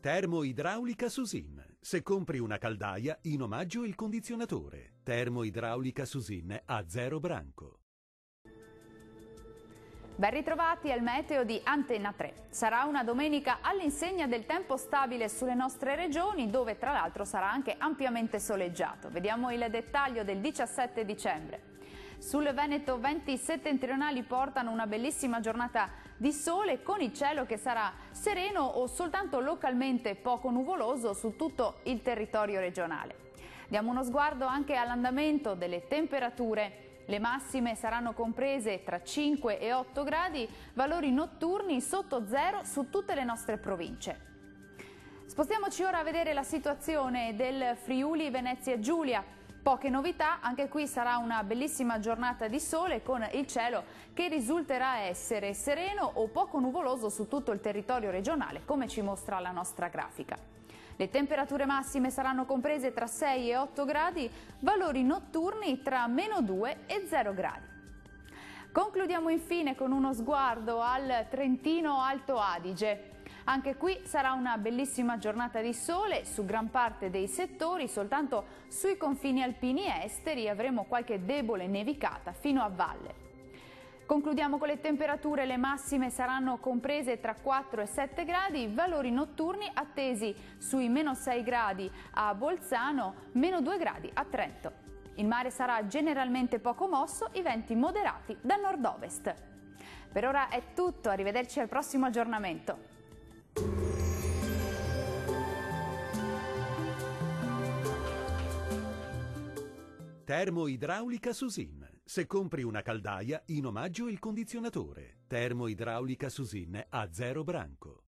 Termoidraulica Susin. Se compri una caldaia, in omaggio il condizionatore. Termoidraulica Susin a 0 branco. Ben ritrovati al meteo di Antenna 3. Sarà una domenica all'insegna del tempo stabile sulle nostre regioni, dove tra l'altro sarà anche ampiamente soleggiato. Vediamo il dettaglio del 17 dicembre. Sul Veneto venti settentrionali portano una bellissima giornata di sole con il cielo che sarà sereno o soltanto localmente poco nuvoloso su tutto il territorio regionale. Diamo uno sguardo anche all'andamento delle temperature. Le massime saranno comprese tra 5 e 8 gradi, valori notturni sotto zero su tutte le nostre province. Spostiamoci ora a vedere la situazione del Friuli Venezia Giulia. Poche novità, anche qui sarà una bellissima giornata di sole con il cielo che risulterà essere sereno o poco nuvoloso su tutto il territorio regionale, come ci mostra la nostra grafica. Le temperature massime saranno comprese tra 6 e 8 gradi, valori notturni tra -2 e 0 gradi. Concludiamo infine con uno sguardo al Trentino Alto Adige. Anche qui sarà una bellissima giornata di sole su gran parte dei settori, soltanto sui confini alpini esteri avremo qualche debole nevicata fino a valle. Concludiamo con le temperature, le massime saranno comprese tra 4 e 7 gradi, valori notturni attesi sui -6 gradi a Bolzano, -2 gradi a Trento. Il mare sarà generalmente poco mosso, i venti moderati da nord-ovest. Per ora è tutto, arrivederci al prossimo aggiornamento. Termoidraulica Susin. Se compri una caldaia, in omaggio il condizionatore. Termoidraulica Susin a 0 branco.